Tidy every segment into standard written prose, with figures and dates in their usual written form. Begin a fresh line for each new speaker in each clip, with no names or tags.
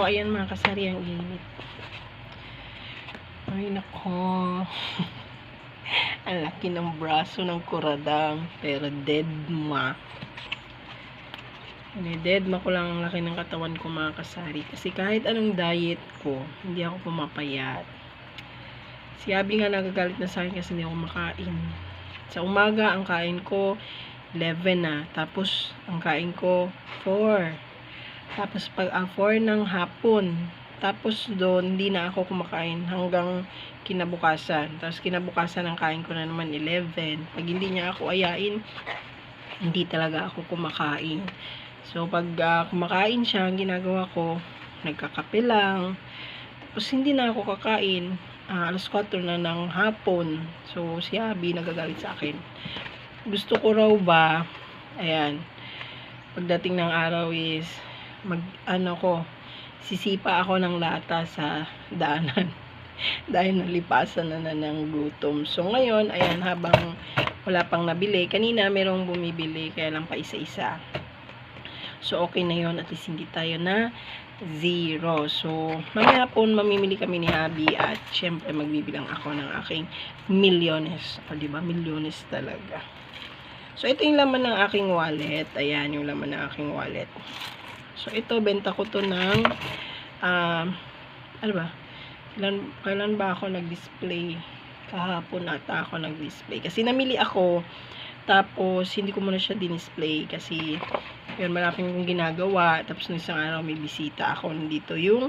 So, ayan mga kasari, ang init. Ay, nako. Ang laki ng braso ng kuradang. Pero dead ma. Dead ma ko lang ang laki ng katawan ko mga kasari. Kasi kahit anong diet ko, hindi ako pumapayat. Si Abby nga nagagalit na sa akin kasi hindi ako makain. Sa umaga, ang kain ko 11 na. Tapos, ang kain ko 4. Tapos, pag 4 ng hapon, tapos doon, hindi na ako kumakain hanggang kinabukasan. Tapos, kinabukasan ang kain ko na naman 11. Pag hindi niya ako ayain, hindi talaga ako kumakain. So, pag kumakain siya, ang ginagawa ko, nagkakape lang. Tapos, hindi na ako kakain. Alas 4 na ng hapon. So, si Abby nagagalit sa akin. Gusto ko raw ba, ayan, pagdating ng araw is, sisipa ako ng lata sa daanan. Dahil nalipasan na ng gutom. So, ngayon, ayan, habang wala pang nabili, kanina merong bumibili, kaya lang pa isa-isa. So, okay na yon, at least hindi tayo na 0. So, mamaya po mamimili kami ni Abby at syempre magbibilang ako ng aking milyones. O, diba? Milyones talaga. So, ito yung laman ng aking wallet. Ayan, yung laman ng aking wallet. So, ito, benta ko to ng, ano ba? Kailan ba ako nag-display? Kahapon ata ako nag-display. Kasi namili ako, tapos, hindi ko muna siya din-display. Kasi, yun, maraming kong ginagawa. Tapos, nung isang araw, may bisita ako. Nandito yung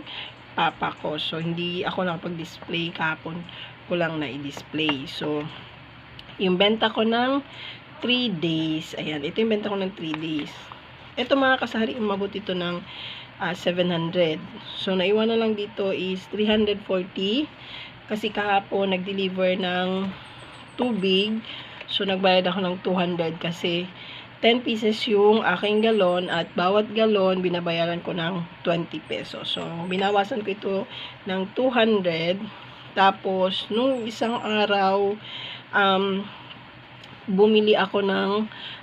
papa ko. So, hindi ako nakapag-display. Kahapon ko lang na-display. So, yung benta ko ng 3 days. Ayan, ito yung benta ko ng 3 days. Ito mga kasari, umabot ito ng 700. So, naiwan na lang dito is 340. Kasi kahapon, nag-deliver ng tubig. So, nagbayad ako ng 200 kasi 10 pieces yung aking galon at bawat galon, binabayaran ko ng 20 pesos. So, binawasan ko ito ng 200. Tapos, nung isang araw, bumili ako ng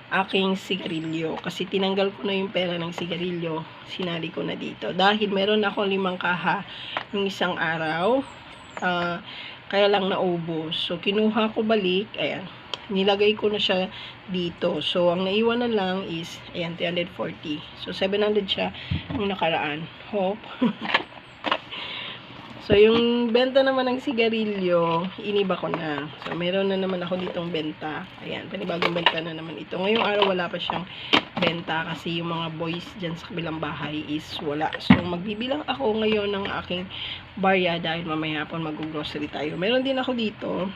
aking sigarilyo. Kasi tinanggal ko na yung pera ng sigarilyo. Sinali ko na dito. Dahil meron ako 5 kaha ng isang araw. Kaya lang naubos. So, kinuha ko balik. Ayan. Nilagay ko na siya dito. So, ang naiwan na lang is, ayan, 340. So, 700 siya yung nakaraan. Hope. So, yung benta naman ng sigarilyo, iniba ko na. So, meron na naman ako ditong benta. Ayan, panibagong benta na naman ito. Ngayong araw, wala pa siyang benta kasi yung mga boys dyan sa kabilang bahay is wala. So, magbibilang ako ngayon ng aking barya dahil mamaya hapon mag-grocery tayo. Meron din ako dito.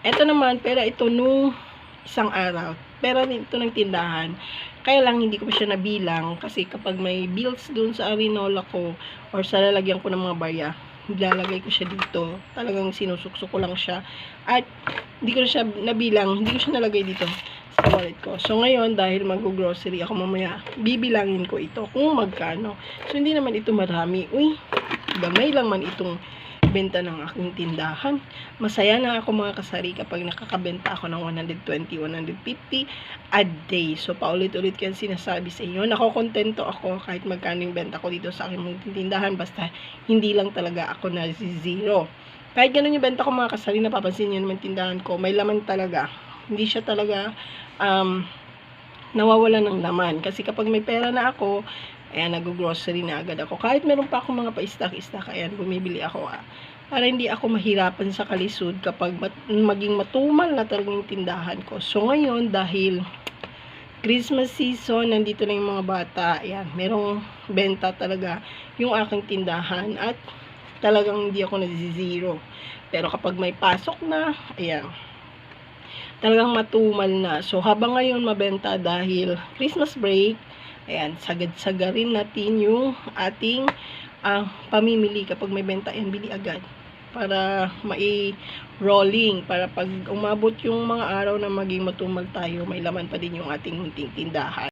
Ito naman, pera ito nung isang araw. Pera ito ng tindahan. Kaya lang, hindi ko pa siya nabilang. Kasi kapag may bills dun sa arinola ko, or sa lalagyan ko ng mga barya, nilalagay ko siya dito. Talagang sinusuksok ko lang siya. At, hindi ko siya nabilang. Hindi ko siya nalagay dito sa wallet ko. So, ngayon, dahil mag-grocery ako mamaya, bibilangin ko ito kung magkano. So, hindi naman ito marami. Uy, gamay lang man itong benta ng aking tindahan. Masaya na ako mga kasari kapag nakakabenta ako ng 120, 150 a day. So, paulit-ulit ko yung sinasabi sa inyo. Nakokontento ako kahit magkano yung benta ko dito sa aking tindahan. Basta, hindi lang talaga ako na zero. Kahit ganun yung benta ko mga kasari, napapansin nyo naman tindahan ko, may laman talaga. Hindi siya talaga nawawala ng laman. Kasi kapag may pera na ako, ayan, nag-grocery na agad ako. Kahit meron pa akong mga pa-stock-stock, ayan, bumibili ako. Para hindi ako mahirapan sa kalisod kapag maging matumal na talaga yung tindahan ko. So, ngayon, dahil Christmas season, nandito na yung mga bata, ayan, merong benta talaga yung aking tindahan at talagang hindi ako nag-zero. Pero kapag may pasok na, ayan, talagang matumal na. So, habang ngayon mabenta dahil Christmas break, ayan, sagad-sagarin natin yung ating pamimili. Kapag may benta, ayan, bili agad. Para mai-rolling. Para pag umabot yung mga araw na maging matumal tayo, may laman pa din yung ating munting tindahan.